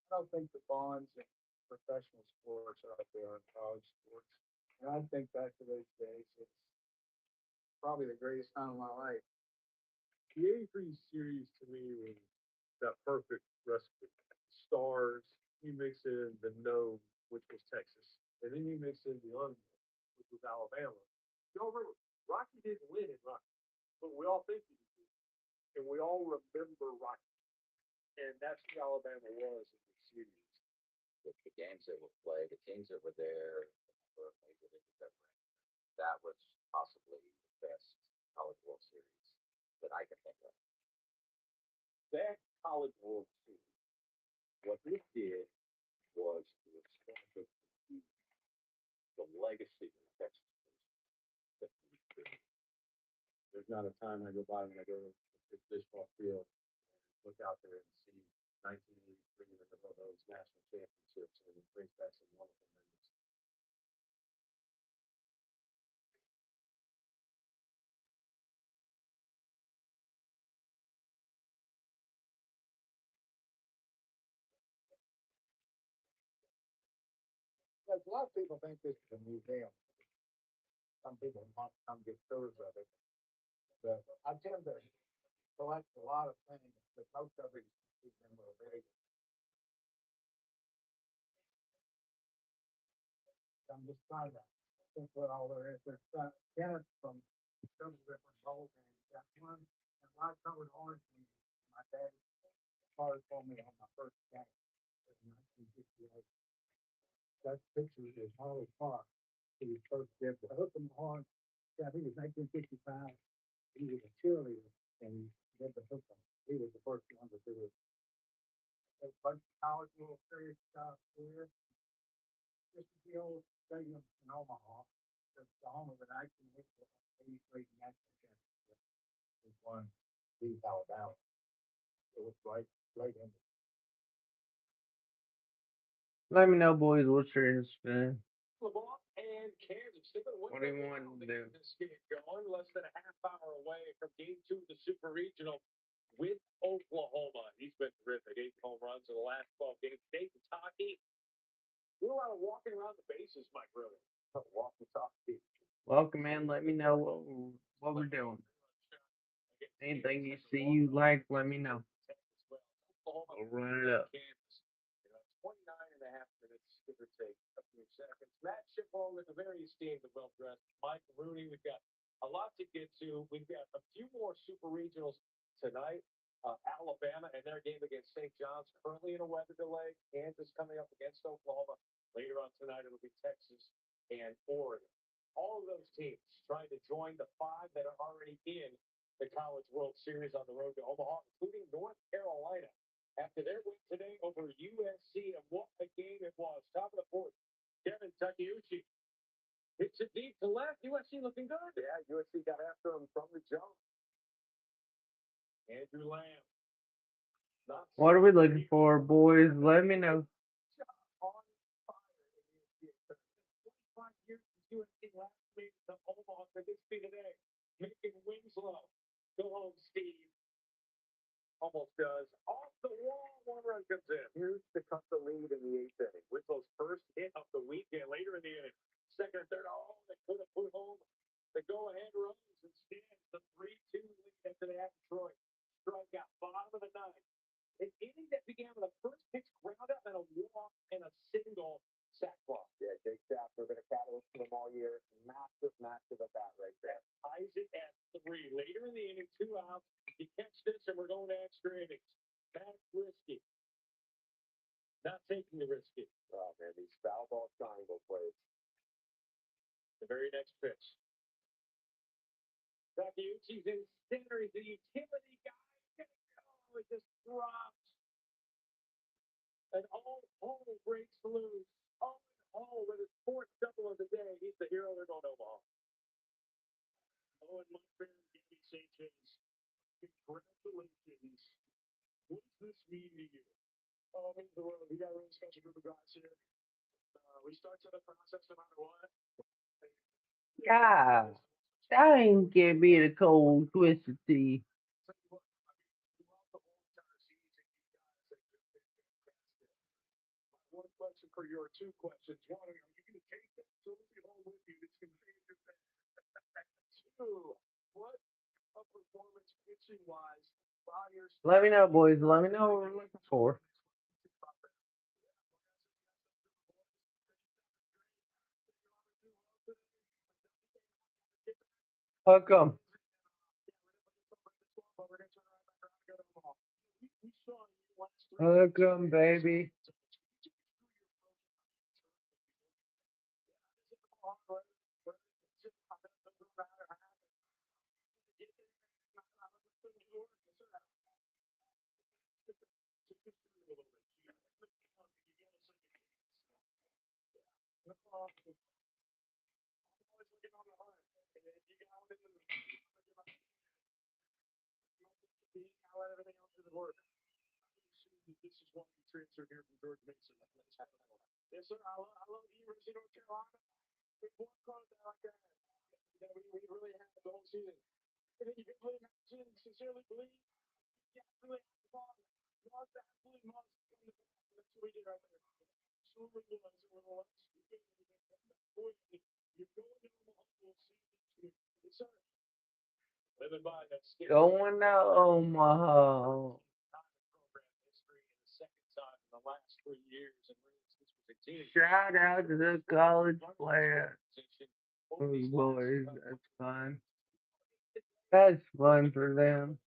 I don't think the bonds in professional sports are like they are in college sports. And I think back to those days, it's probably the greatest time of my life. The '83 series to me was that perfect recipe. Stars, you mix in the gnome, which was Texas, and then you mix in the unknown, which was Alabama. You all remember, Rocky didn't win in Rocky, but we all think he did, and we all remember Rocky, and that's who Alabama was in the series. The games that were played, the teams that were there, the number of major leagues that were in, that was possibly the best college World Series that I can think of. That College World Series, what it did was to establish the legacy of Texas that we created. There's not a time I go by when I go to the baseball field and look out there and see 1983 in the middle of those national championships, and it brings back some wonderful memories. Like a lot of people think this is a museum. Some people want to come get tours of it, but I tend to collect a lot of things, but most of it is memorabilia. I'm just trying to think what all there is. There's tenants from several different ball games. Got one and I covered orange and my dad father told me on my first game in 1958. That picture is Harley Park. He was first did the hook and horn. Yeah, I think it was 1955. He was a cheerleader and he did the hook 'em. He was the first one to do it. A bunch of college World Series stuff here. This is the old stadium in Omaha. The home of the 1983 national championship. It won beat Alabama. It was right in. Let me know, boys, what's your interested. Lamar and Kansas. They're going to win What do right you want now. to They do? get this game going less than a half hour away from game two of the Super Regional with Oklahoma. He's been terrific. 8 home runs in the last 12 games. Dave Kentucky, we're out of walking around the bases, my brother. Walking top speed. Welcome in. Let me know what we're doing. Anything you see you like, let me know. I'll run it up. Kansas. 29 and a half minutes, give or take a few seconds. Matt Shippo with a very esteemed and well dressed Mike Rooney. We've got a lot to get to. We've got a few more super regionals tonight. Alabama and their game against St. John's currently in a weather delay. Kansas coming up against Oklahoma. Later on tonight, it'll be Texas and Oregon. All of those teams trying to join the five that are already in the College World Series on the road to Omaha, including North Carolina after their win today over USC, and what a game it was. Top of the fourth, Kevin Takeuchi hits it deep to left. USC looking good. Yeah, USC got after him from the jump. Andrew Lamb. Not What are we looking for, boys? Let me know. on fire in the NBA tournament. 25 years since USC last made it to Omaha for this be today. Making Winslow. Go home, Steve. Almost does. Off the wall, one run comes in. Here's to cut the lead in the eighth inning. Winslow's first hit of the weekend later in the inning. Second and third, they could have put home the go-ahead runs. Instead, the 3-2 lead after they had Detroit. Strikeout, bottom of the ninth. An inning that began with a first pitch ground up and a walk and a single sac fly. Yeah, Jake Shafter, been a catalyst for them all year. Massive, massive at bat right there. Ties it at 3. Later in the inning, 2 outs. You catch this, and we're going to extra innings. That's risky. Not taking the risky. Oh, man, these foul ball triangle plays. The very next pitch. Takeuchi's in center. He's a utility guy. He's gonna go. It just drops. And all home breaks loose. Oh, oh, with his fourth double of the day. He's the hero. They're going Omaha. Oh, and my friend, Gabby Sanchez. Congratulations. What does this mean to you? Oh, it means the world. We got a really special group of guys here. We start to the process no matter what. God, that ain't give me the cold twisted tea. Tell you what, I mean, throughout the whole entire season, you guys have just been fantastic. question for your two questions. One, are you going to take that trophy home with you? That's going to be your best. Two, what a performance pitching wise. Let me know, boys. Let me know what we're looking for. How come? How come, baby? This is one we transferred here from George Mason. Yes, sir. I love the University of North Carolina. We won contact like that. We really have the whole season. And then you can play imagine, sincerely believe. Yeah, really have the ball. Must absolutely must. That's what we did right there. Absolutely was. It was a lot stupid. You're going to the whole season. Yes, sir. Living by that stick. Going to Omaha. Program history and the second time in the last 3 years. And this was a team. Shout out to the college players. Those boys, that's fun. That's fun for them.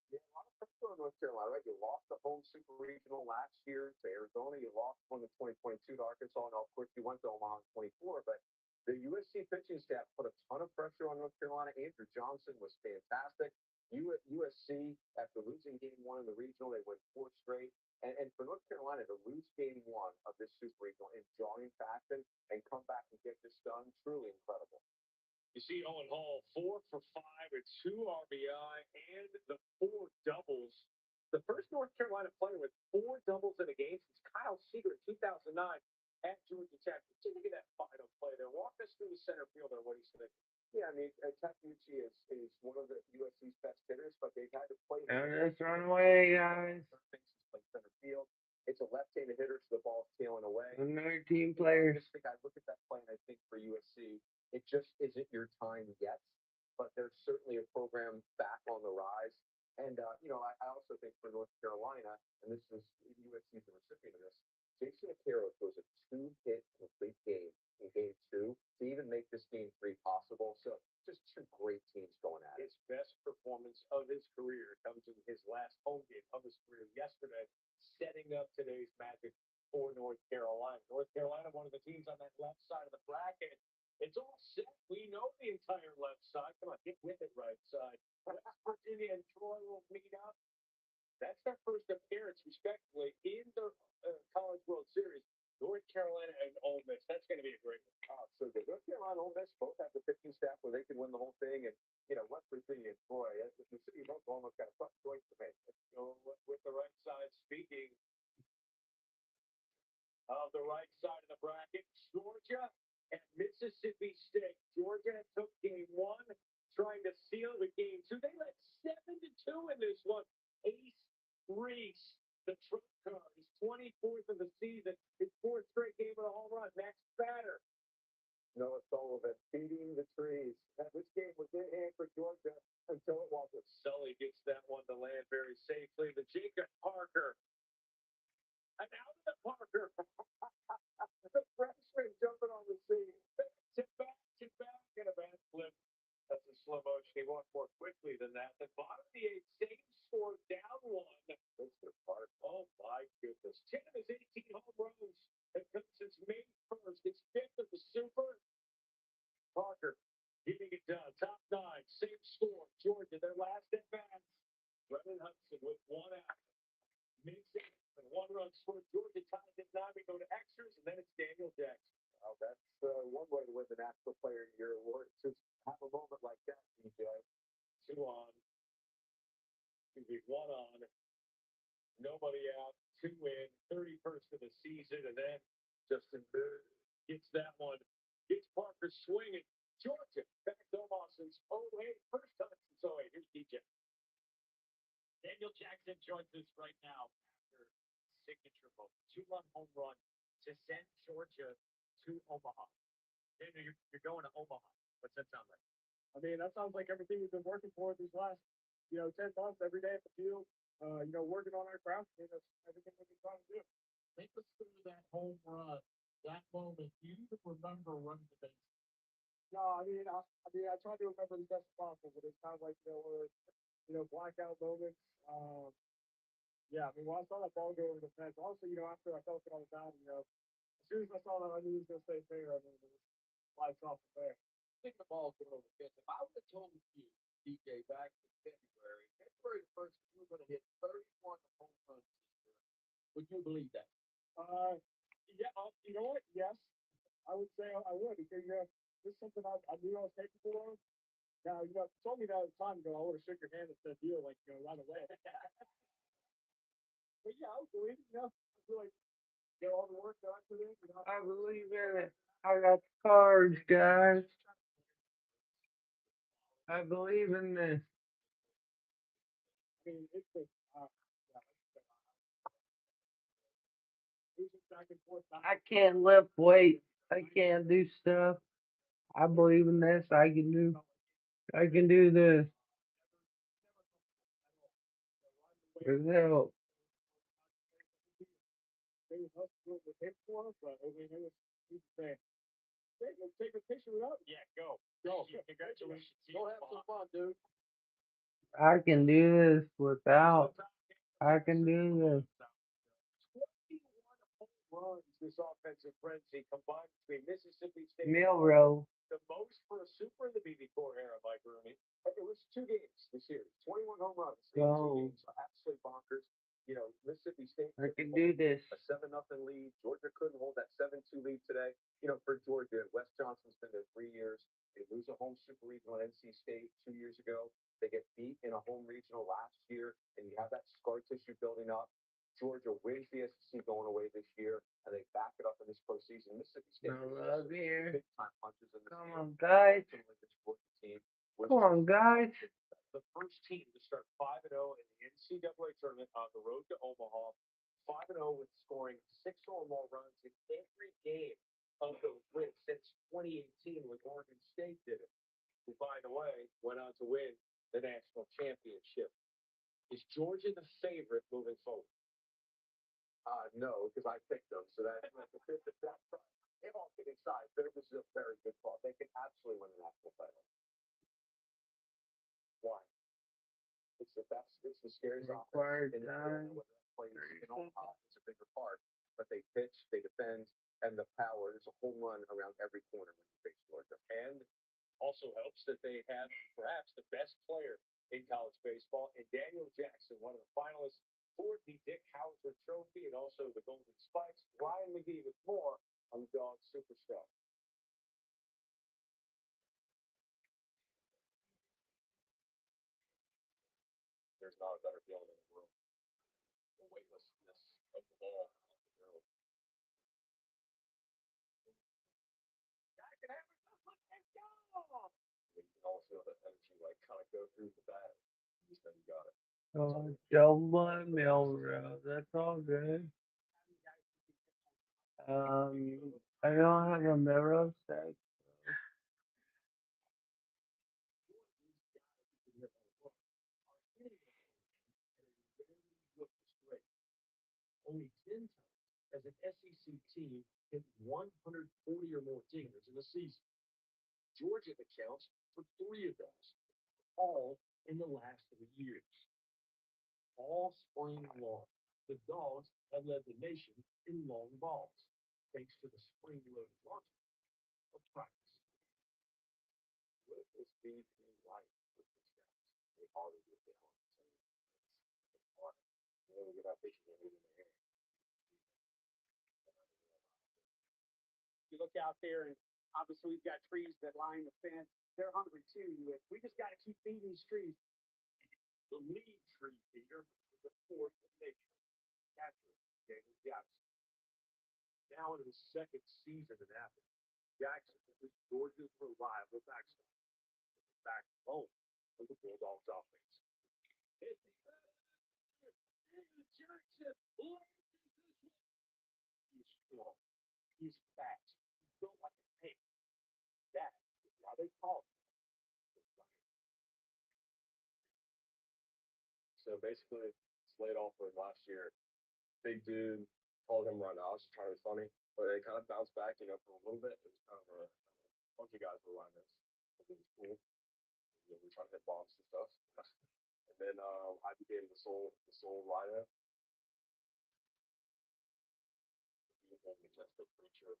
Yeah, a lot of pressure on North Carolina, right? You lost the home super regional last year to Arizona. You lost one in 2022 to Arkansas. And of course, you went to Omaha in 24. But the USC pitching staff put a ton of pressure on North Carolina. Andrew Johnson was fantastic. USC, after losing game one in the regional, they went four straight. And for North Carolina to lose game one of this super regional in jarring fashion and come back and get this done, truly incredible. You see Owen Hall 4 for 5 at 2 RBI and the 4 doubles. The first North Carolina player with 4 doubles in a game since Kyle Seager in 2009 at Georgia Tech. What do you think of that final play there? Walk us through the center fielder. What do you think? Yeah, I mean, Takuchi is one of the USC's best hitters, but they've had to play him. And let's run away, guys. Thinks he's played center field. It's a left-handed hitter, so the ball's tailing away. Another team player. I just think I look at that play and I think for USC, it just isn't your time yet. But there's certainly a program back on the rise. And I also think for North Carolina, and this is USC's the recipient of this, Jason Akero throws a 2-hit complete game in game 2 to even make this game 3 possible. So just two great teams going at it. His best performance of his career comes in his last home game of his career yesterday, setting up today's magic for North Carolina. North Carolina, one of the teams on that left side of the bracket. It's all set. We know the entire left side. Come on, get with it, right side. West Virginia and Troy will meet up. That's their first appearance, respectively, in the College World Series. North Carolina and Ole Miss. That's going to be a great one. So the North Carolina Ole Miss both have the pitching staff where they can win the whole thing, and West Virginia and Troy. The city of Oklahoma's got a tough choice to make. So with the right side, speaking of the right side of the bracket, Georgia and Mississippi State. Georgia took game 1, trying to seal it with game 2. They led 7-2 in this one. Ace Reese, the trump card, his 24th of the season, his 4th straight game of a home run. Next batter, Noah Sullivan feeding the trees. This game was in hand for Georgia until it wasn't. Sully gets that one to land very safely. The Jacob Parker. And out of the Parker. The freshman jumping on the scene. Tip back, and a bad flip. That's a slow motion. He walked more quickly than that. The bottom of the 8th, same score, down 1. Mr. Park. Oh, my goodness. 10 of his 18 home runs have come since May 1st. It's 5th of the Super. Parker getting it done. Top 9, same score. Georgia, their last at bats. Brennan Hudson with 1 out. Makes it and 1 run scored. Georgia ties at 9. We go to extras, and then it's Daniel Jackson. Well, that's one way to win the National Player of the Year award. Just have a moment like that, DJ. 2 on. 1 on. Nobody out. 2 in. 31st of the season, and then Justin Bird gets that one. Gets Parker swinging. Georgia back to Omaha since 08. First time since 08. Here's DJ. Daniel Jackson joins us right now after signature vote. 2-run home run to send Georgia to Omaha. Daniel, you're going to Omaha. What's that sound like? I mean, that sounds like everything we've been working for these last, 10 months, every day at the field, working on our craft. I mean, that's everything we've been trying to do. Take us through that home run, that moment. You even remember running the base. No, I try to remember the best possible, but it's kind of like, blackout moments. Yeah, I mean, when I saw that ball go over the fence, also, after I felt it on the mound, as soon as I saw that, I knew he was going to stay fair. I mean, it was lights off the fair. Think the ball going over the fence. If I would have told you, DJ, back in February the 1st, you were going to hit 31 home runs this year, would you believe that? Yeah, you know what? Yes, I would say I would because this is something I knew I was capable of. Now, if you told me that a time ago, I would have shook your hand and said deal right away. But yeah, I believe it. I feel like all the work that I put in. I believe in it. I got the cards, guys. I believe in this. I mean, it's just, yeah, it's just back and forth. I can't lift weights. I can't do stuff. I believe in this. I can do this. With help. They was us doing the hit for us, but I mean, it was he's saying, hey, let's take a picture with us. Yeah, go. Congratulations. Go have some fun, dude. I can do this without. I can do this. 21 home runs this offensive frenzy combined between Mississippi State Milrow. the most for a super in the BB4 era, Mike Rooney. It was 2 games this series, 21 home runs in 2 Go. games, absolutely bonkers. Mississippi State I can do this. a 7-0 lead. Georgia couldn't hold that 7-2 lead today. For Georgia, Wes Johnson's been there 3 years. They lose a home super regional at NC State 2 years ago. They get beat in a home regional last year, and you have that scar tissue building up. Georgia wins the SEC going away this year, and they back it up in this postseason. Mississippi State No love here. big time punches in the Come on, guys. team. Come on, guys. The first team to start 5-0 in the NCAA tournament on the road to Omaha. 5-0 with scoring 6 or more runs in every game of those wins since 2018 when Oregon State did it. Who, by the way, went on to win the national championship. Is Georgia the favorite moving forward? No, because I picked them. So that's all kidding aside, this is a very good call. They can absolutely win the national title. Why? It's the best. It's the scariest Required offense. time. Plays in Omaha. It's a bigger part, but they pitch, they defend, and the power. There's a home run around every corner when you face Georgia. And also helps that they have perhaps the best player in college baseball, and Daniel Jackson, one of the finalists for the Dick Howser Trophy and also the Golden Spikes. Ryan McGee with more on the Dog Superstar. There's not a better feeling in the world. The weightlessness of the ball. You can also feel that energy kind of go through the bat. Then you got it. Oh, Joe Milrow. That's all good. I don't have a Milrow set. Only 10 times as an SEC team hit 140 or more dingers in a season. Georgia accounts for 3 of those, all in the last 3 years. All spring long, the Dogs have led the nation in long balls, thanks to the spring-loaded launching of practice. What if this being like with these guys? They already get down. We get our pitching in the air. You look out there, and obviously we've got trees that line the fence. They're hungry too. We just got to keep feeding these trees. The lead tree feeder is the 4th of nature. Catcher, Daniel Jackson. Now in his 2nd season in Athens, Jackson is Georgia's reliable backstop. Backbone of the Bulldogs offense. Jackson, he's strong. He's fast. He's built like a tank. That is why they call him. So basically, Slade Alford last year, big dude, called him Rhinoceros, trying to be funny, but it kind of bounced back, for a little bit. It was kind of a bunch of guys were running this. It was cool. We were trying to hit bombs and stuff. And then I became the sole rider. He became the majestic creature,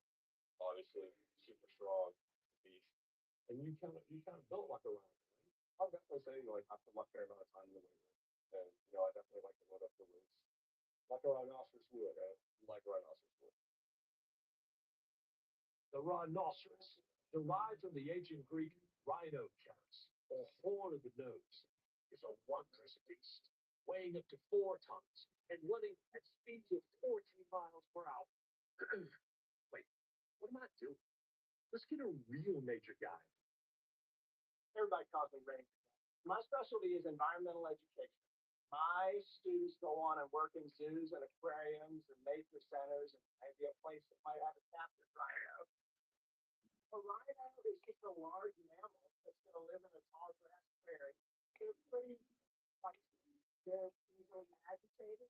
obviously super strong, beast. And you kind of built like a rhino. I would definitely say I put my fair amount of time in the weight room. And I definitely like to load up the weights. Like a rhinoceros would, like a rhinoceros would. The rhinoceros, derived from the ancient Greek rhinoceros, or horn of the nose, is a wondrous beast, weighing up to 4 tons and running at speeds of 14 miles per hour. Wait, what am I doing? Let's get a real nature guy. Everybody calls me Ranger. My specialty is environmental education. My students go on and work in zoos and aquariums and nature centers and maybe a place that might have a captive rhino. A rhino is just a large mammal that's going to live in a tall grass prairie. They're pretty feisty. They're easily agitated.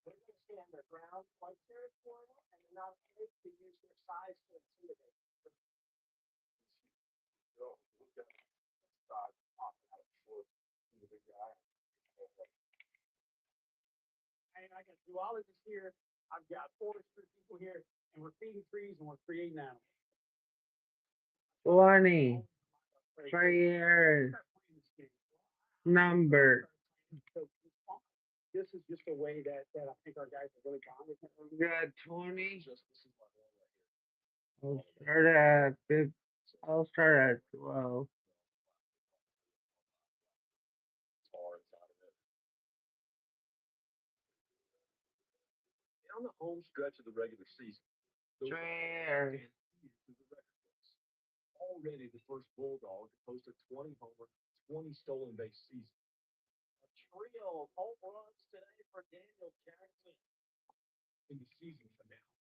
They're going to stand their ground, quite territorial, and they're not afraid to use their size to intimidate. So, look at the size off out of short, the big guy. And I got zoologists here, I've got forestry people here, and we're feeding trees and we're creating animals. 20 players number. So this is just a way that I think our guys are really bonded. We got 20. Just this is my one right here. I'll start at 5. I'll start at 12. Tar inside of it. Down the home stretch of the regular season, those Trainer. to the record books. Already the first Bulldog to post a 20 homer, 20 stolen base season. A trio of home runs today for Daniel Jackson. In the season finale,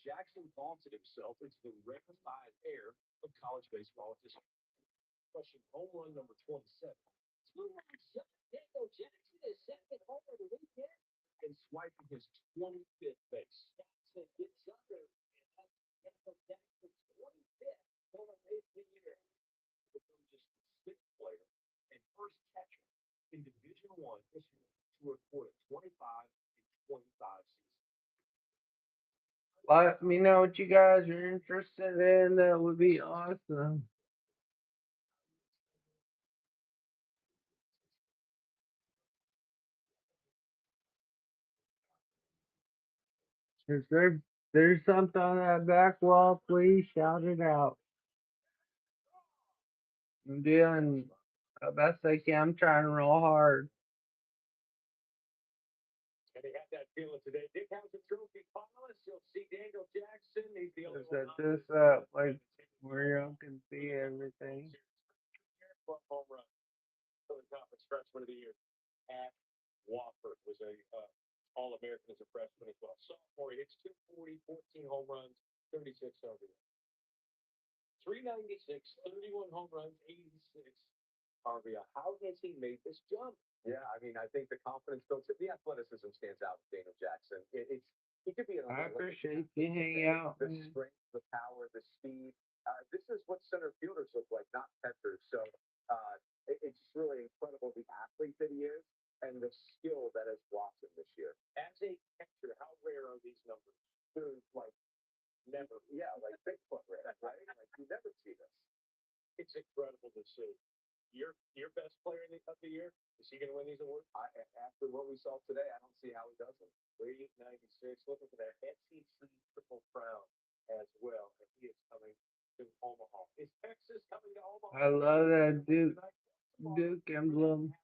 Jackson vaunted himself into the rarefied air of college baseball at this crushing home run number 27. Two-run shot, Daniel Jackson is second home of the weekend and swiping his 25th base. Jackson gets under, and that's Daniel Jackson's 25th home run of the year. Become just the 6th player and first catcher in Division I history to record a 25 and 25 season. Let me know what you guys are interested in. That would be awesome. If there's something on that back wall, please shout it out. I'm doing the best I can. I'm trying to roll hard. And they had that feeling today. Dick has a trophy finalist. You'll see Daniel Jackson. He's the only Set one. this up like where y'all can see everything. Home run. Southern Conference Freshman of the Year at Wofford was a All-American as a freshman as well. Sophomore, he hits 240, 14 home runs, 36 RBI. 396, 31 home runs, 86 RBI. How has he made this jump? Yeah, I mean, I think the confidence built. The athleticism stands out with Daniel Jackson. He could be an. I appreciate you hanging out. The strength, the power, the speed. This is what center fielders look like, not catchers. So it's just really incredible the athlete that he is and the skill that has blossomed this year. As a catcher, how rare are these numbers? They're like never. Yeah, like Bigfoot rare, right? Like you never see this. It's incredible to see. Your best player of the year, is he going to win these awards? After what we saw today, I don't see how he doesn't. 396, looking for that SEC Triple Crown as well, and he is coming to Omaha. Is Texas coming to Omaha? I love that Duke emblem.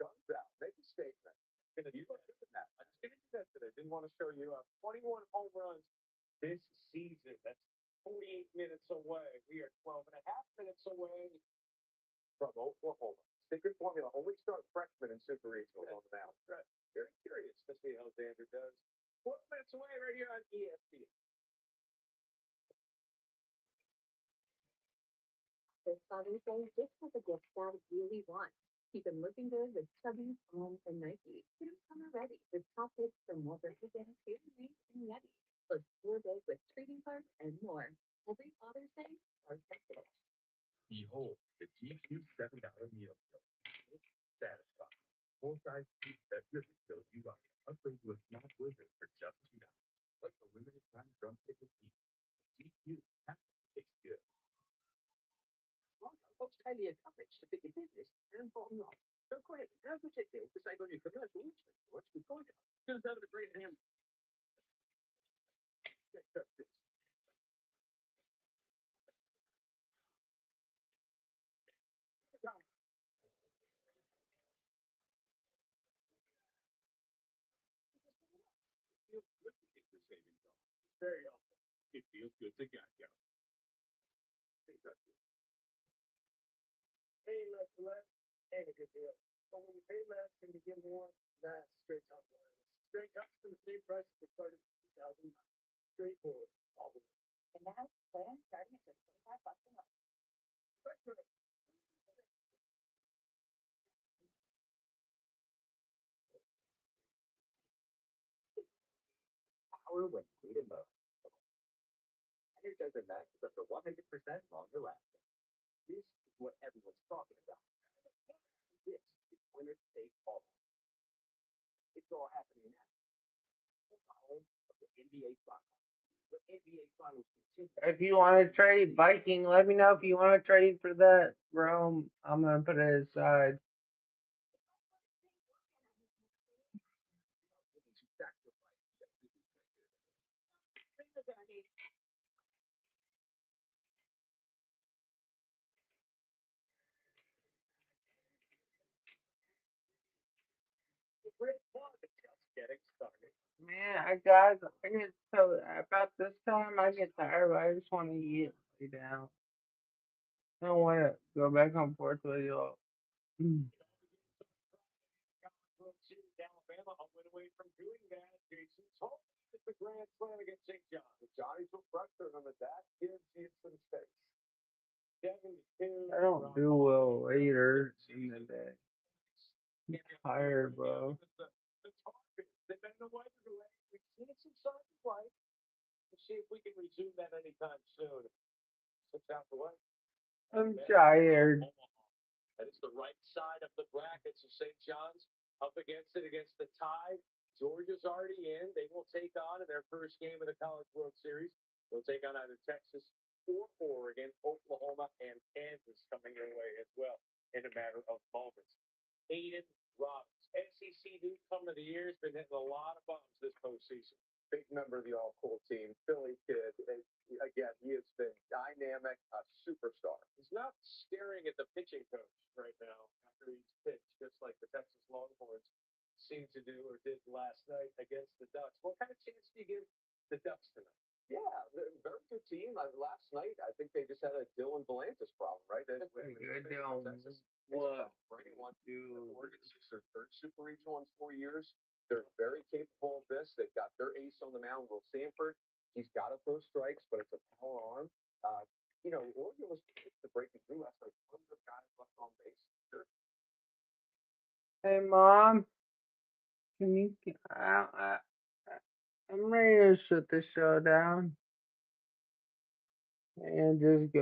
Guns out. Make a statement. You were doing that. I just didn't do that today. Didn't want to show you 21 home runs this season. That's 48 minutes away. We are 12 and a half minutes away from Oklahoma. Secret formula. Only start freshmen in Super Regional on the mound. Right. Very curious to see how Xander does. 12 minutes away right here on ESPN. This Father's Day, this was a gift Dad really wants. Keep him looking good with Chubby's, Palms, and Nike. Get him summer ready with top hits from Walter Higgins, Gatorade, and Yeti. Plus 4 days with trading cards and more. Every Father's Day starts at 6. Behold, the GQ $7 meal deal. Satisfying. Full-size treat that really fills you up. Upgrade to a small blizzard for just $2. Like the limited time drumstick with heat. GQ has to taste good. Folks highly encouraged to pick your business and bottom line. So go ahead, have a check there to save on your commercial insurance. What's the point? Just having a great ham. Very often, it feels good to get you. Pay less for less ain't a good deal. But when you pay less and you get more, that's straight top wireless. Straight comes to the same price as it started in 2009. Straightforward, all the way. And now, plan starting at just $25 a month. Power when needed most. Energizer Max is up to 100% longer lasting. This is what everyone's talking about. This is winner take all. It's all happening now. The home of the NBA Finals. The NBA Finals continue. If you want to trade Viking, let me know if you want to trade for that Rome. I'm gonna put it aside. Great fun. Just getting started. Man, I get so about this time I get tired, but I just want to eat, lay down. I don't want to go back and forth with y'all. Alabama, a win away from doing that. Jason's home at the Grand Slam against St. John. The Johnnies will pressure him at that. Gives you some space. 72. I don't do well later in the day. I'm tired, bro. They've been in the weather delay. We've seen some signs of life. We'll see if we can resume that anytime soon. 6 out the way. I'm tired. That is the right side of the bracket. So St. John's up against it against the Tide. Georgia's already in. They will take on in their first game of the College World Series. They'll take on either Texas or Oregon, Oklahoma, and Kansas coming their way as well in a matter of moments. Aiden Robbins, SEC newcomer of the year, has been hitting a lot of bombs this postseason. Big member of the all-cool team, Philly kid. Again, he has been dynamic, a superstar. He's not staring at the pitching coach right now after he's pitched, just like the Texas Longhorns seemed to do or did last night against the Ducks. What kind of chance do you give the Ducks tonight? Yeah, they're a very good team. Last night, I think they just had a Dylan Volantis problem, right? Good deal. What? Wants to Oregon Six, their third Super Regional in 4 years. They're very capable of this. They've got their ace on the mound, Will Sanford. He's got to throw strikes, but it's a power arm. Oregon was to breaking through last night. 100 guys left on base. Sure. Hey, Mom. Can you? I'm ready to shut the show down and just go.